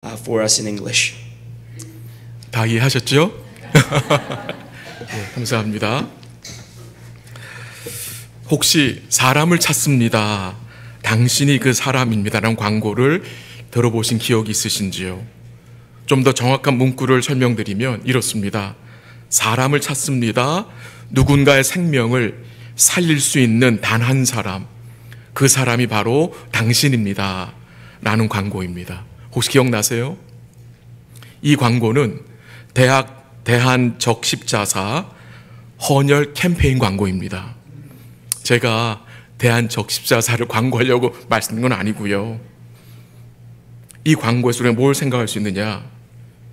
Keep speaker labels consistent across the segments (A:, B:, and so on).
A: for us in English.
B: 다 이해하셨죠? 네, 감사합니다. 혹시 사람을 찾습니다. 당신이 그 사람입니다라는 광고를 들어보신 기억이 있으신지요? 좀 더 정확한 문구를 설명드리면 이렇습니다. 사람을 찾습니다. 누군가의 생명을 살릴 수 있는 단 한 사람, 그 사람이 바로 당신입니다 라는 광고입니다. 혹시 기억나세요? 이 광고는 대한적십자사 헌혈 캠페인 광고입니다. 제가 대한적십자사를 광고하려고 말씀드린 건 아니고요. 이 광고에서 우리가 뭘 생각할 수 있느냐?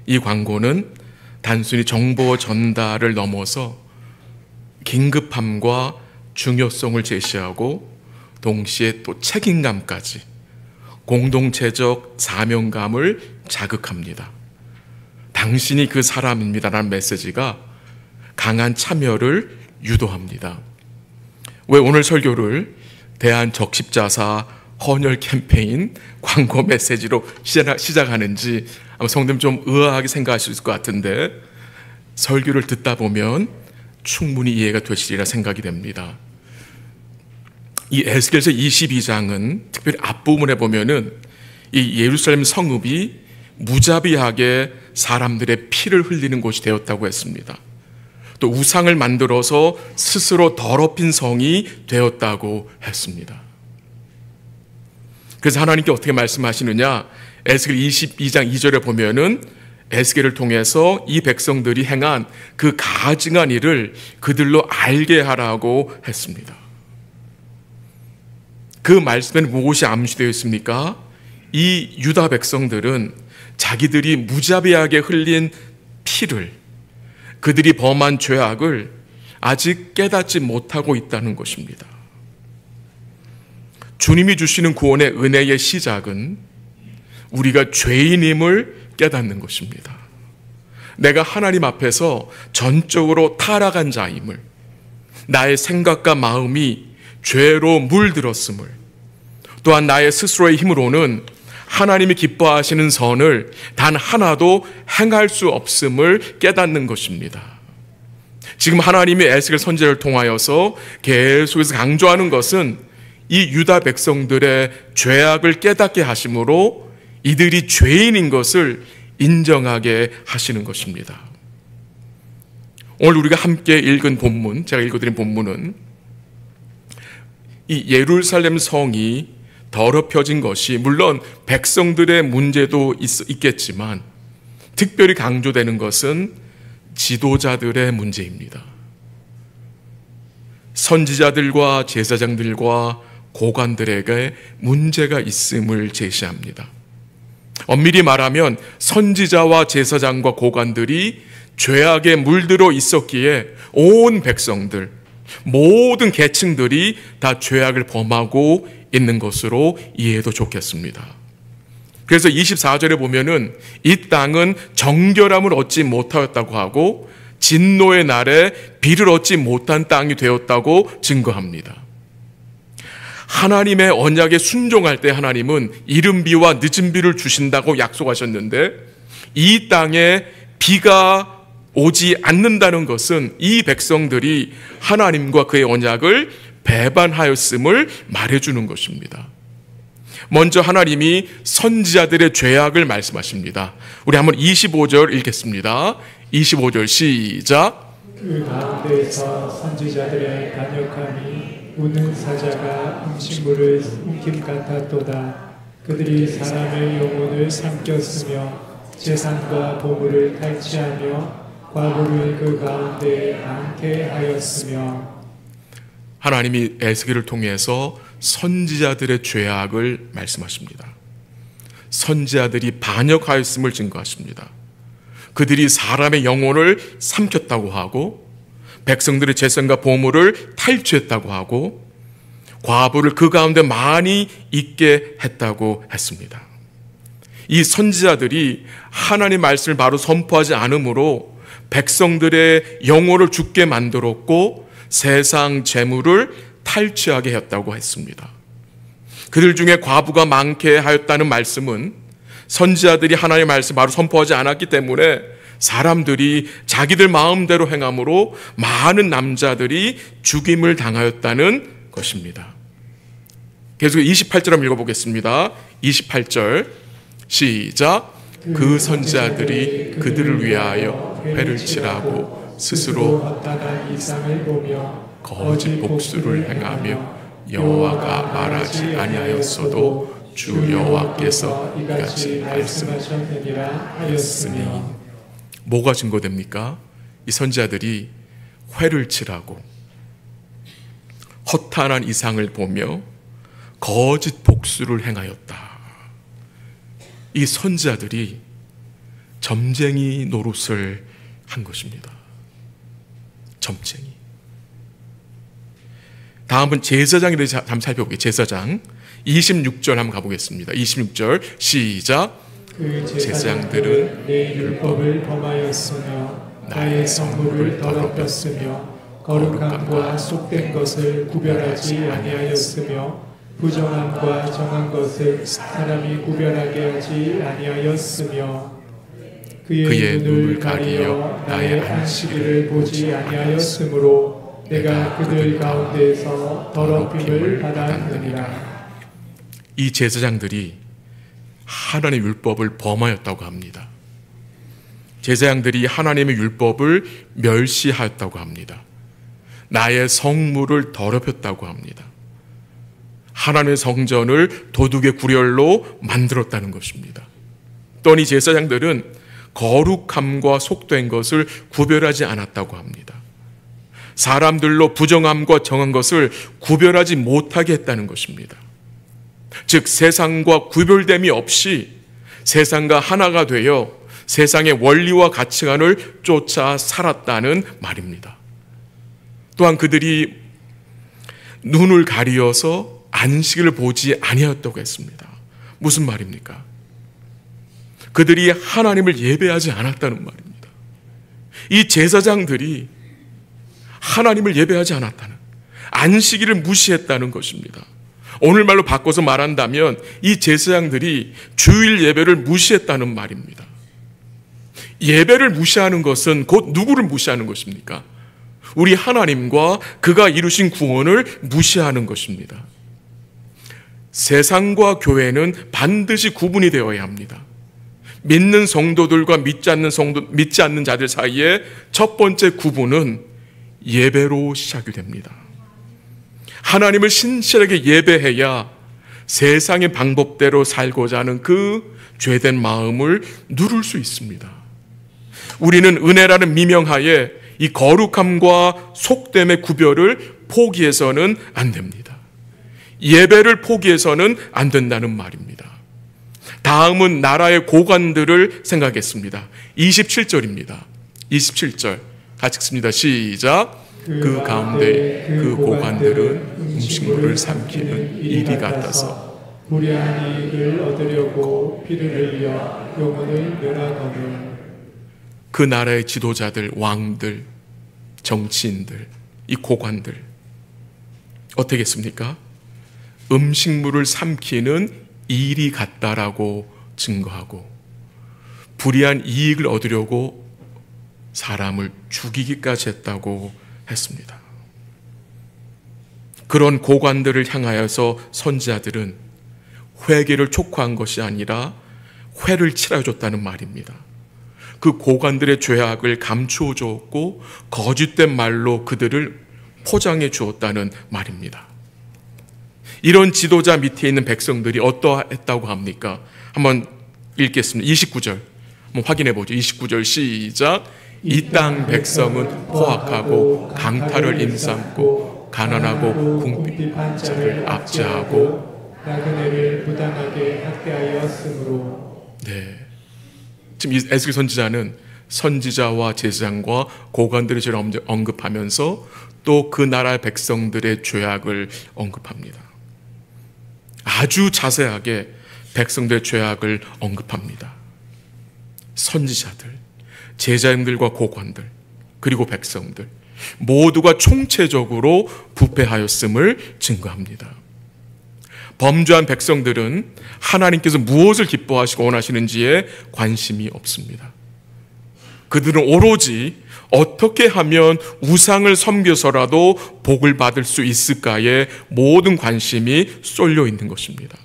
B: 이 광고는 단순히 정보 전달을 넘어서 긴급함과 중요성을 제시하고 동시에 또 책임감까지 공동체적 사명감을 자극합니다. 당신이 그 사람입니다라는 메시지가 강한 참여를 유도합니다. 왜 오늘 설교를 대한적십자사 헌혈 캠페인 광고 메시지로 시작하는지 아마 성도님 좀 의아하게 생각할 수 있을 것 같은데 설교를 듣다 보면 충분히 이해가 되시리라 생각이 됩니다. 이 에스겔서 22장은 특별히 앞부분에 보면은 이 예루살렘 성읍이 무자비하게 사람들의 피를 흘리는 곳이 되었다고 했습니다. 또 우상을 만들어서 스스로 더럽힌 성이 되었다고 했습니다. 그래서 하나님께 어떻게 말씀하시느냐? 에스겔 22장 2절에 보면은 에스겔을 통해서 이 백성들이 행한 그 가증한 일을 그들로 알게 하라고 했습니다. 그 말씀에는 무엇이 암시되어 있습니까? 이 유다 백성들은 자기들이 무자비하게 흘린 피를, 그들이 범한 죄악을 아직 깨닫지 못하고 있다는 것입니다. 주님이 주시는 구원의 은혜의 시작은 우리가 죄인임을 깨닫는 것입니다. 내가 하나님 앞에서 전적으로 타락한 자임을, 나의 생각과 마음이 죄로 물들었음을, 또한 나의 스스로의 힘으로는 하나님이 기뻐하시는 선을 단 하나도 행할 수 없음을 깨닫는 것입니다. 지금 하나님이 에스겔 선지자를 통하여서 계속해서 강조하는 것은 이 유다 백성들의 죄악을 깨닫게 하심으로 이들이 죄인인 것을 인정하게 하시는 것입니다. 오늘 우리가 함께 읽은 본문, 제가 읽어드린 본문은 이 예루살렘 성이 더럽혀진 것이 물론 백성들의 문제도 있겠지만 특별히 강조되는 것은 지도자들의 문제입니다. 선지자들과 제사장들과 고관들에게 문제가 있음을 제시합니다. 엄밀히 말하면 선지자와 제사장과 고관들이 죄악에 물들어 있었기에 온 백성들, 모든 계층들이 다 죄악을 범하고 있는 것으로 이해해도 좋겠습니다. 그래서 24절에 보면은 이 땅은 정결함을 얻지 못하였다고 하고 진노의 날에 비를 얻지 못한 땅이 되었다고 증거합니다. 하나님의 언약에 순종할 때 하나님은 이른 비와 늦은 비를 주신다고 약속하셨는데 이 땅에 비가 오지 않는다는 것은 이 백성들이 하나님과 그의 언약을 배반하였음을 말해주는 것입니다. 먼저 하나님이 선지자들의 죄악을 말씀하십니다. 우리 한번 25절 읽겠습니다. 25절 시작.
C: 그 가운데에서 선지자들의 반역함이 우는 사자가 음식물을 움킴 같았도다. 그들이 사람의 영혼을 삼켰으며 재산과 보물을 탈취하며 과부를 그 가운데 많게 하였으며.
B: 하나님이 에스겔을 통해서 선지자들의 죄악을 말씀하십니다. 선지자들이 반역하였음을 증거하십니다. 그들이 사람의 영혼을 삼켰다고 하고 백성들의 재산과 보물을 탈취했다고 하고 과부를 그 가운데 많이 있게 했다고 했습니다. 이 선지자들이 하나님의 말씀을 바로 선포하지 않으므로 백성들의 영혼을 죽게 만들었고 세상 재물을 탈취하게 했다고 했습니다. 그들 중에 과부가 많게 하였다는 말씀은 선지자들이 하나님의 말씀 바로 선포하지 않았기 때문에 사람들이 자기들 마음대로 행함으로 많은 남자들이 죽임을 당하였다는 것입니다. 계속 28절 한번 읽어보겠습니다. 28절 시작. 그 선지자들이 그들을 위하여 회를 치라고 스스로
C: 허탄한 이상을 보며
B: 거짓 복수를 행하며 여호와가 말하지 아니하였어도 주 여호와께서 이같이
C: 말씀하셨느니라 하였으니.
B: 뭐가 증거됩니까? 이 선지자들이 회를 치라고 허탄한 이상을 보며 거짓 복수를 행하였다. 이 선지자들이 점쟁이 노릇을 한 것입니다. 점쟁이. 다음은 제사장에 대해서 한번 살펴볼게요. 제사장 26절 한번 가보겠습니다. 26절 시작.
C: 그 제사장들은 내 율법을 범하였으며 나의 성물을 더럽혔으며 거룩함과 속된 것을 구별하지 아니하였으며 부정함과 정한 것을 사람이 구별하게 하지 아니하였으며 그의 눈을 가리어 나의 안식일을 보지 아니하였으므로 내가 그들 가운데서 더럽힘을 받았느니라.
B: 이 제사장들이 하나님의 율법을 범하였다고 합니다. 제사장들이 하나님의 율법을 멸시하였다고 합니다. 나의 성물을 더럽혔다고 합니다. 하나님의 성전을 도둑의 구렬로 만들었다는 것입니다. 또한 이 제사장들은 거룩함과 속된 것을 구별하지 않았다고 합니다. 사람들로 부정함과 정한 것을 구별하지 못하게 했다는 것입니다. 즉 세상과 구별됨이 없이 세상과 하나가 되어 세상의 원리와 가치관을 쫓아 살았다는 말입니다. 또한 그들이 눈을 가리어서 안식을 보지 아니하였다고 했습니다. 무슨 말입니까? 그들이 하나님을 예배하지 않았다는 말입니다. 이 제사장들이 하나님을 예배하지 않았다는, 안식일을 무시했다는 것입니다. 오늘말로 바꿔서 말한다면 이 제사장들이 주일 예배를 무시했다는 말입니다. 예배를 무시하는 것은 곧 누구를 무시하는 것입니까? 우리 하나님과 그가 이루신 구원을 무시하는 것입니다. 세상과 교회는 반드시 구분이 되어야 합니다. 믿는 성도들과 믿지 않는 자들 사이에 첫 번째 구분은 예배로 시작이 됩니다. 하나님을 신실하게 예배해야 세상의 방법대로 살고자 하는 그 죄된 마음을 누를 수 있습니다. 우리는 은혜라는 미명하에 이 거룩함과 속됨의 구별을 포기해서는 안 됩니다. 예배를 포기해서는 안 된다는 말입니다. 다음은 나라의 고관들을 생각했습니다. 27절입니다. 27절 같이 읽습니다. 시작. 그 가운데 그 고관들은 음식물을 삼키는 일이 같아서
C: 불의한 이익을 얻으려고 피를 흘려 영혼을 멸하거늘.
B: 그 나라의 지도자들, 왕들, 정치인들, 이 고관들 어떻게 했습니까? 음식물을 삼키는 일이 같다라고 증거하고 불의한 이익을 얻으려고 사람을 죽이기까지 했다고 했습니다. 그런 고관들을 향하여서 선지자들은 회개를 촉구한 것이 아니라 회를 치러줬다는 말입니다. 그 고관들의 죄악을 감추어 주었고 거짓된 말로 그들을 포장해 주었다는 말입니다. 이런 지도자 밑에 있는 백성들이 어떠했다고 합니까? 한번 읽겠습니다. 29절 한번 확인해 보죠. 29절 시작. 이 땅 백성은 포악하고 강탈을 임삼고 가난하고 궁핍한 자를 압제하고
C: 나그네를 부당하게 학대하였으므로.
B: 네. 지금 에스겔 선지자는 선지자와 제사장과 고관들의 죄를 언급하면서 또 그 나라의 백성들의 죄악을 언급합니다. 아주 자세하게 백성들의 죄악을 언급합니다. 선지자들, 제사장들과 고관들, 그리고 백성들 모두가 총체적으로 부패하였음을 증거합니다. 범죄한 백성들은 하나님께서 무엇을 기뻐하시고 원하시는지에 관심이 없습니다. 그들은 오로지 어떻게 하면 우상을 섬겨서라도 복을 받을 수 있을까에 모든 관심이 쏠려 있는 것입니다.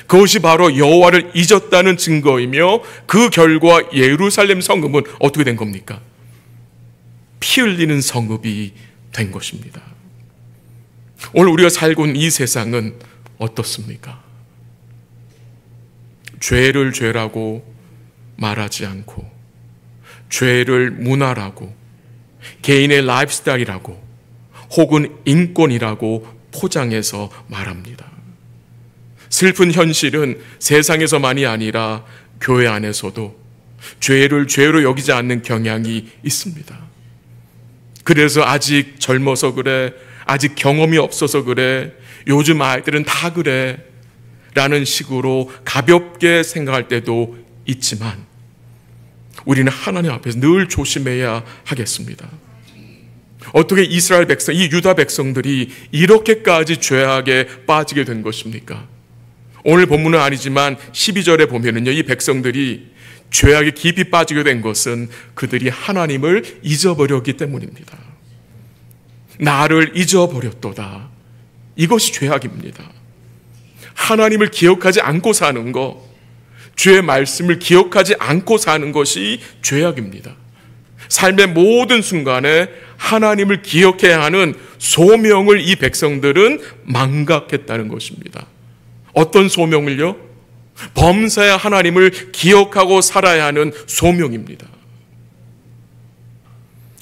B: 그것이 바로 여호와를 잊었다는 증거이며 그 결과 예루살렘 성읍은 어떻게 된 겁니까? 피 흘리는 성읍이 된 것입니다. 오늘 우리가 살고 있는 이 세상은 어떻습니까? 죄를 죄라고 말하지 않고 죄를 문화라고 개인의 라이프스타일이라고 혹은 인권이라고 포장해서 말합니다. 슬픈 현실은 세상에서만이 아니라 교회 안에서도 죄를 죄로 여기지 않는 경향이 있습니다. 그래서 아직 젊어서 그래, 아직 경험이 없어서 그래, 요즘 아이들은 다 그래 라는 식으로 가볍게 생각할 때도 있지만 우리는 하나님 앞에서 늘 조심해야 하겠습니다. 어떻게 이스라엘 백성, 이 유다 백성들이 이렇게까지 죄악에 빠지게 된 것입니까? 오늘 본문은 아니지만 12절에 보면은요, 이 백성들이 죄악에 깊이 빠지게 된 것은 그들이 하나님을 잊어버렸기 때문입니다. 나를 잊어버렸도다. 이것이 죄악입니다. 하나님을 기억하지 않고 사는 것, 주의 말씀을 기억하지 않고 사는 것이 죄악입니다. 삶의 모든 순간에 하나님을 기억해야 하는 소명을 이 백성들은 망각했다는 것입니다. 어떤 소명을요? 범사에 하나님을 기억하고 살아야 하는 소명입니다.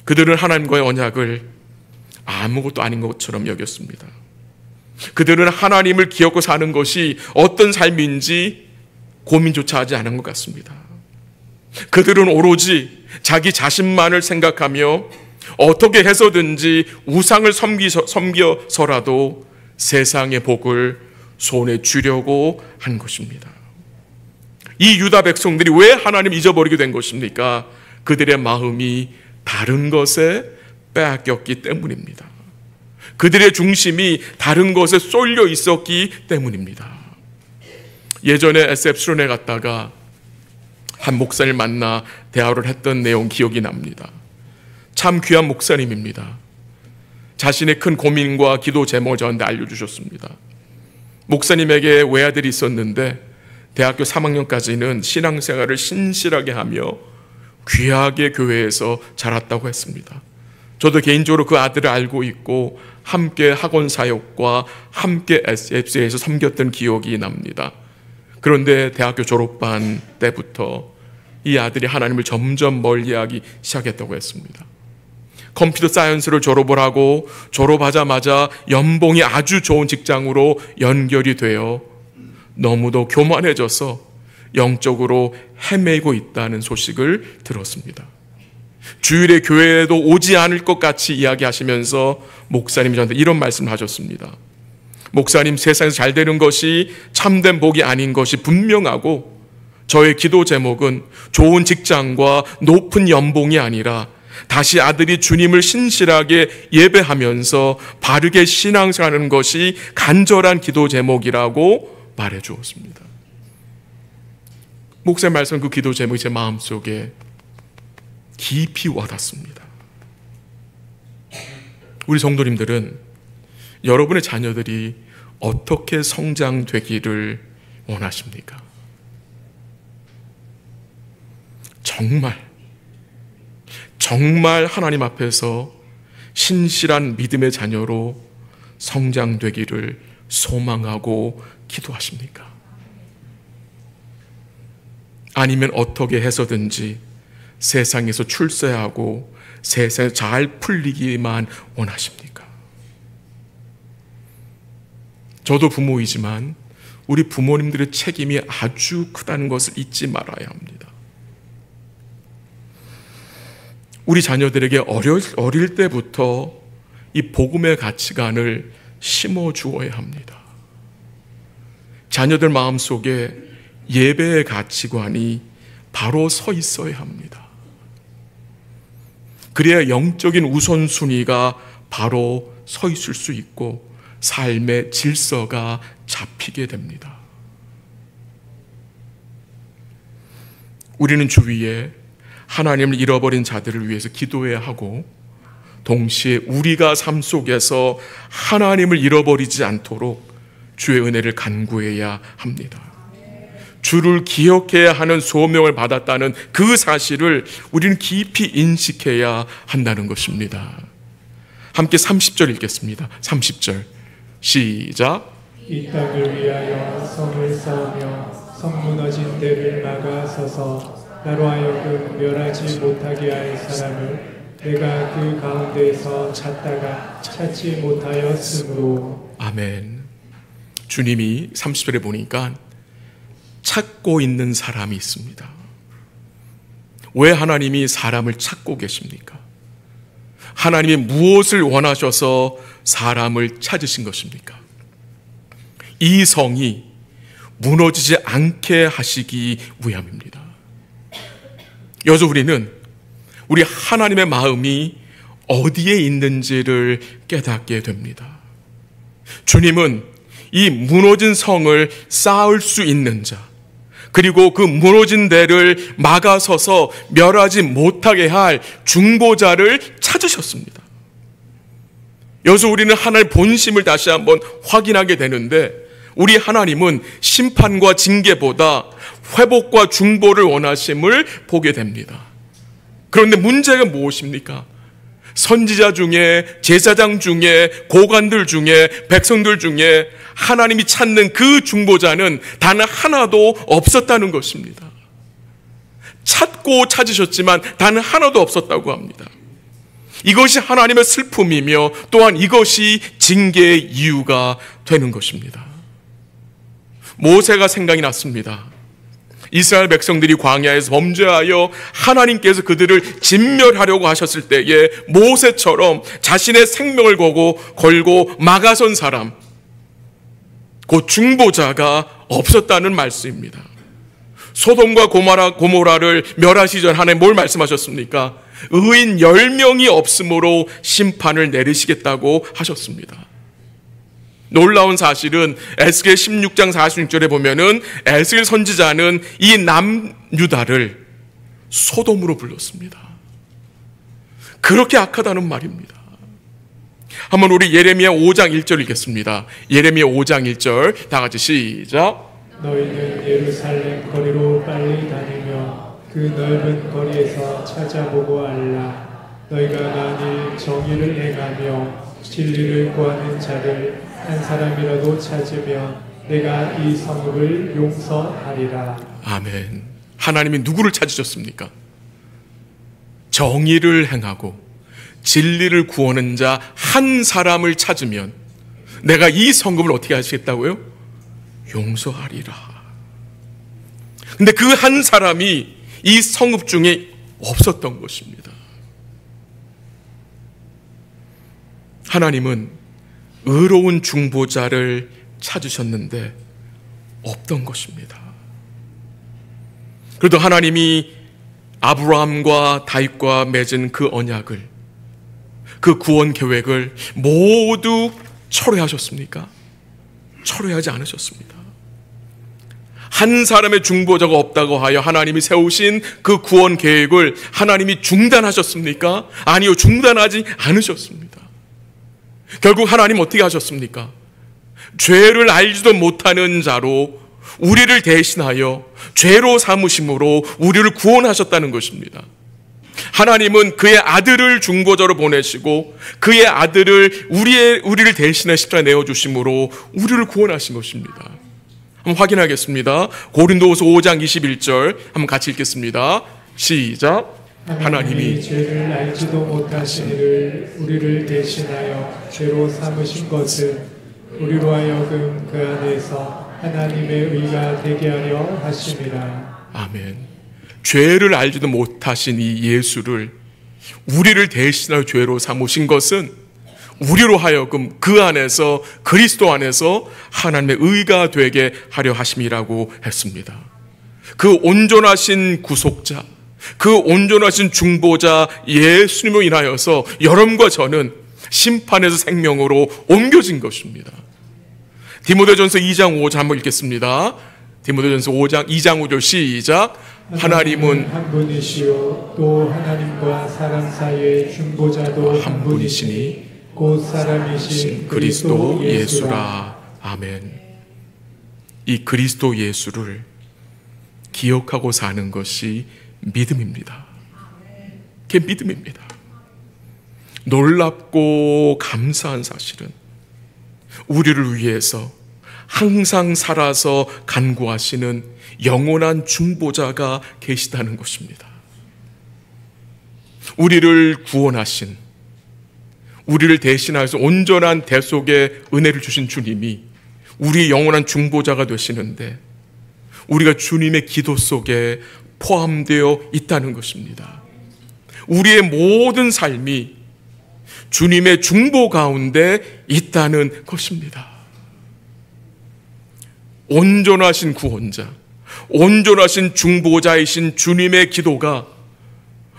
B: 그들은 하나님과의 언약을 아무것도 아닌 것처럼 여겼습니다. 그들은 하나님을 기억하고 사는 것이 어떤 삶인지 고민조차 하지 않은 것 같습니다. 그들은 오로지 자기 자신만을 생각하며 어떻게 해서든지 우상을 섬겨서라도 세상의 복을 손에 쥐려고 한 것입니다. 이 유다 백성들이 왜 하나님을 잊어버리게 된 것입니까? 그들의 마음이 다른 것에 빼앗겼기 때문입니다. 그들의 중심이 다른 것에 쏠려 있었기 때문입니다. 예전에 SF 수련회 갔다가 한 목사님을 만나 대화를 했던 내용 기억이 납니다. 참 귀한 목사님입니다. 자신의 큰 고민과 기도 제목을 저한테 알려주셨습니다. 목사님에게 외아들이 있었는데 대학교 3학년까지는 신앙생활을 신실하게 하며 귀하게 교회에서 자랐다고 했습니다. 저도 개인적으로 그 아들을 알고 있고 함께 학원 사역과 함께 SFC에서 섬겼던 기억이 납니다. 그런데 대학교 졸업반 때부터 이 아들이 하나님을 점점 멀리하기 시작했다고 했습니다. 컴퓨터 사이언스를 졸업을 하고 졸업하자마자 연봉이 아주 좋은 직장으로 연결이 되어 너무도 교만해져서 영적으로 헤매고 있다는 소식을 들었습니다. 주일에 교회에도 오지 않을 것 같이 이야기하시면서 목사님이 저한테 이런 말씀을 하셨습니다. 목사님, 세상에서 잘 되는 것이 참된 복이 아닌 것이 분명하고 저의 기도 제목은 좋은 직장과 높은 연봉이 아니라 다시 아들이 주님을 신실하게 예배하면서 바르게 신앙생활하는 것이 간절한 기도 제목이라고 말해 주었습니다. 목사의 말씀, 그 기도 제목이 제 마음속에 깊이 와닿습니다. 우리 성도님들은 여러분의 자녀들이 어떻게 성장되기를 원하십니까? 정말 하나님 앞에서 신실한 믿음의 자녀로 성장되기를 소망하고 기도하십니까? 아니면 어떻게 해서든지 세상에서 출세하고 세상에 잘 풀리기만 원하십니까? 저도 부모이지만 우리 부모님들의 책임이 아주 크다는 것을 잊지 말아야 합니다. 우리 자녀들에게 어릴 때부터 이 복음의 가치관을 심어 주어야 합니다. 자녀들 마음속에 예배의 가치관이 바로 서 있어야 합니다. 그래야 영적인 우선순위가 바로 서 있을 수 있고 삶의 질서가 잡히게 됩니다. 우리는 주위에 하나님을 잃어버린 자들을 위해서 기도해야 하고, 동시에 우리가 삶 속에서 하나님을 잃어버리지 않도록 주의 은혜를 간구해야 합니다. 주를 기억해야 하는 소명을 받았다는 그 사실을 우리는 깊이 인식해야 한다는 것입니다. 함께 30절 읽겠습니다. 30절 시작.
C: 이 땅을 위하여 성을 쌓으며 성 무너진 데를 막아서서 나로 하여금 멸하지 못하게 할 사람을 내가 그 가운데에서 찾다가 찾지 못하였으므로.
B: 아멘. 주님이 30절에 보니까 찾고 있는 사람이 있습니다. 왜 하나님이 사람을 찾고 계십니까? 하나님이 무엇을 원하셔서 사람을 찾으신 것입니까? 이 성이 무너지지 않게 하시기 위함입니다. 여기서 우리는 우리 하나님의 마음이 어디에 있는지를 깨닫게 됩니다. 주님은 이 무너진 성을 쌓을 수 있는 자, 그리고 그 무너진 데를 막아서서 멸하지 못하게 할 중보자를 찾으셨습니다. 여기서 우리는 하나님의 본심을 다시 한번 확인하게 되는데, 우리 하나님은 심판과 징계보다 회복과 중보를 원하심을 보게 됩니다. 그런데 문제가 무엇입니까? 선지자 중에, 제사장 중에, 고관들 중에, 백성들 중에 하나님이 찾는 그 중보자는 단 하나도 없었다는 것입니다. 찾고 찾으셨지만 단 하나도 없었다고 합니다. 이것이 하나님의 슬픔이며 또한 이것이 징계의 이유가 되는 것입니다. 모세가 생각이 났습니다. 이스라엘 백성들이 광야에서 범죄하여 하나님께서 그들을 진멸하려고 하셨을 때에 모세처럼 자신의 생명을 걸고 막아선 사람, 그 중보자가 없었다는 말씀입니다. 소돔과 고모라를 멸하시기 전 하나님 뭘 말씀하셨습니까? 의인 10명이 없으므로 심판을 내리시겠다고 하셨습니다. 놀라운 사실은 에스겔 16장 46절에 보면은 에스겔 선지자는 이 남유다를 소돔으로 불렀습니다. 그렇게 악하다는 말입니다. 한번 우리 예레미야 5장 1절 읽겠습니다. 예레미야 5장 1절 다 같이 시작.
C: 너희는 예루살렘 거리로 빨리 다니며 그 넓은 거리에서 찾아보고 알라. 너희가 만일 정의를 행하며 진리를 구하는 자를 한 사람이라도 찾으면 내가 이 성읍을 용서하리라.
B: 아멘. 하나님이 누구를 찾으셨습니까? 정의를 행하고 진리를 구하는 자 한 사람을 찾으면 내가 이 성읍을 어떻게 하시겠다고요? 용서하리라. 근데 그 한 사람이 이 성읍 중에 없었던 것입니다. 하나님은 의로운 중보자를 찾으셨는데 없던 것입니다. 그래도 하나님이 아브라함과 다윗과 맺은 그 언약을, 그 구원 계획을 모두 철회하셨습니까? 철회하지 않으셨습니다. 한 사람의 중보자가 없다고 하여 하나님이 세우신 그 구원 계획을 하나님이 중단하셨습니까? 아니요, 중단하지 않으셨습니다. 결국 하나님 어떻게 하셨습니까? 죄를 알지도 못하는 자로 우리를 대신하여 죄로 삼으심으로 우리를 구원하셨다는 것입니다. 하나님은 그의 아들을 중보자로 보내시고 그의 아들을 우리를 대신해 십자가에 내어주심으로 우리를 구원하신 것입니다. 한번 확인하겠습니다. 고린도후서 5장 21절 한번 같이 읽겠습니다. 시작. 하나님이
C: 죄를 알지도 못하신 이를 우리를 대신하여 죄로 삼으신 것은 우리로 하여금 그 안에서 하나님의 의가 되게 하려 하심이라.
B: 아멘. 죄를 알지도 못하신 이 예수를 우리를 대신하여 죄로 삼으신 것은 우리로 하여금 그 안에서, 그리스도 안에서 하나님의 의가 되게 하려 하심이라고 했습니다. 그 온전하신 구속자, 그 온전하신 중보자 예수님으로 인하여서 여러분과 저는 심판에서 생명으로 옮겨진 것입니다. 디모데전서 2장 5절 한번 읽겠습니다. 디모데전서 2장 5절 시작. 하나님은
C: 한 분이시요 또 하나님과 사람 사이의 중보자도 한 분이시니 곧 사람이신 그리스도 예수라.
B: 아멘. 이 그리스도 예수를 기억하고 사는 것이 믿음입니다. 그게 믿음입니다. 놀랍고 감사한 사실은 우리를 위해서 항상 살아서 간구하시는 영원한 중보자가 계시다는 것입니다. 우리를 구원하신, 우리를 대신하여서 온전한 대속의 은혜를 주신 주님이 우리의 영원한 중보자가 되시는데 우리가 주님의 기도 속에 포함되어 있다는 것입니다. 우리의 모든 삶이 주님의 중보 가운데 있다는 것입니다. 온전하신 구원자, 온전하신 중보자이신 주님의 기도가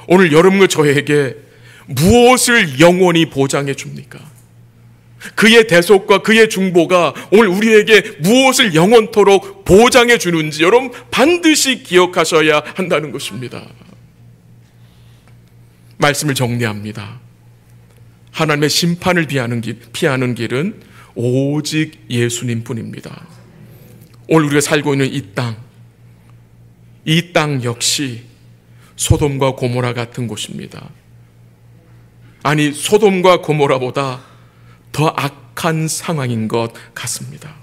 B: 오늘 여러분과 저에게 무엇을 영원히 보장해 줍니까? 그의 대속과 그의 중보가 오늘 우리에게 무엇을 영원토록 보장해 주는지 여러분 반드시 기억하셔야 한다는 것입니다. 말씀을 정리합니다. 하나님의 심판을 피하는 길은 오직 예수님 뿐입니다. 오늘 우리가 살고 있는 이 땅 역시 소돔과 고모라 같은 곳입니다. 아니, 소돔과 고모라보다 더 악한 상황인 것 같습니다.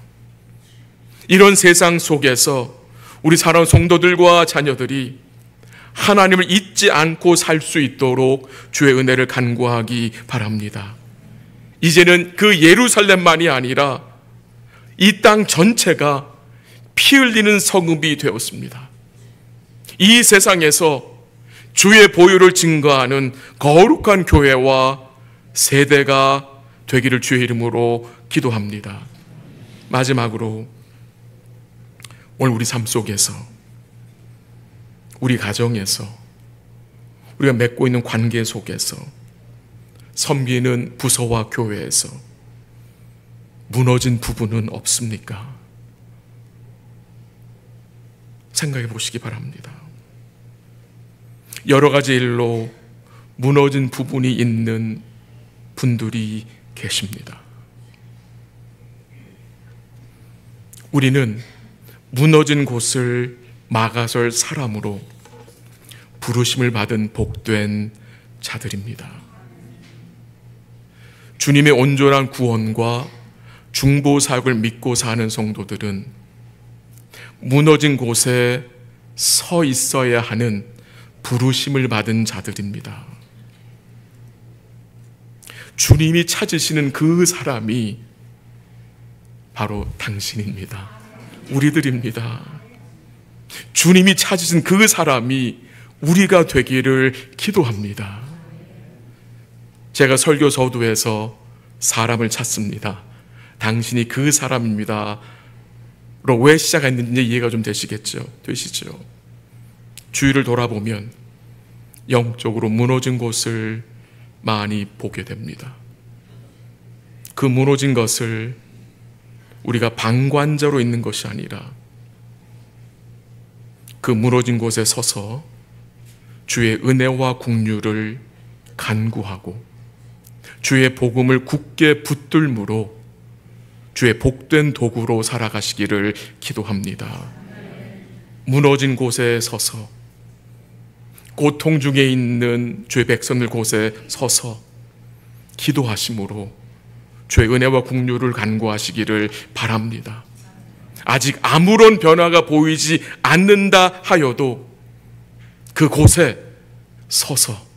B: 이런 세상 속에서 우리 사랑하는 성도들과 자녀들이 하나님을 잊지 않고 살 수 있도록 주의 은혜를 간구하기 바랍니다. 이제는 그 예루살렘만이 아니라 이 땅 전체가 피 흘리는 성읍이 되었습니다. 이 세상에서 주의 보혈을 증거하는 거룩한 교회와 세대가 되기를 주의 이름으로 기도합니다. 마지막으로 오늘 우리 삶 속에서, 우리 가정에서, 우리가 맺고 있는 관계 속에서, 섬기는 부서와 교회에서 무너진 부분은 없습니까? 생각해 보시기 바랍니다. 여러 가지 일로 무너진 부분이 있는 분들이 계십니다. 우리는 무너진 곳을 막아설 사람으로 부르심을 받은 복된 자들입니다. 주님의 온전한 구원과 중보 사역을 믿고 사는 성도들은 무너진 곳에 서 있어야 하는 부르심을 받은 자들입니다. 주님이 찾으시는 그 사람이 바로 당신입니다. 우리들입니다. 주님이 찾으신 그 사람이 우리가 되기를 기도합니다. 제가 설교 서두에서 사람을 찾습니다. 당신이 그 사람입니다. 왜 시작했는지 이해가 좀 되시죠? 주위를 돌아보면 영적으로 무너진 곳을 많이 보게 됩니다. 그 무너진 것을 우리가 방관자로 있는 것이 아니라 그 무너진 곳에 서서 주의 은혜와 긍휼을 간구하고 주의 복음을 굳게 붙들므로 주의 복된 도구로 살아가시기를 기도합니다. 무너진 곳에 서서, 고통 중에 있는 주의 백성들 곳에 서서 기도하심으로 주의 은혜와 긍휼을 간구하시기를 바랍니다. 아직 아무런 변화가 보이지 않는다 하여도 그곳에 서서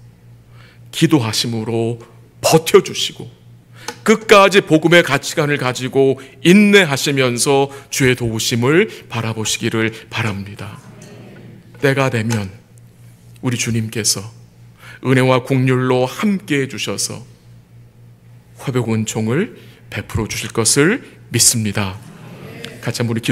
B: 기도하심으로 버텨주시고 끝까지 복음의 가치관을 가지고 인내하시면서 주의 도우심을 바라보시기를 바랍니다. 때가 되면 우리 주님께서 은혜와 긍휼로 함께해 주셔서 회복 은총을 베풀어 주실 것을 믿습니다. 같이 한번 우리 기도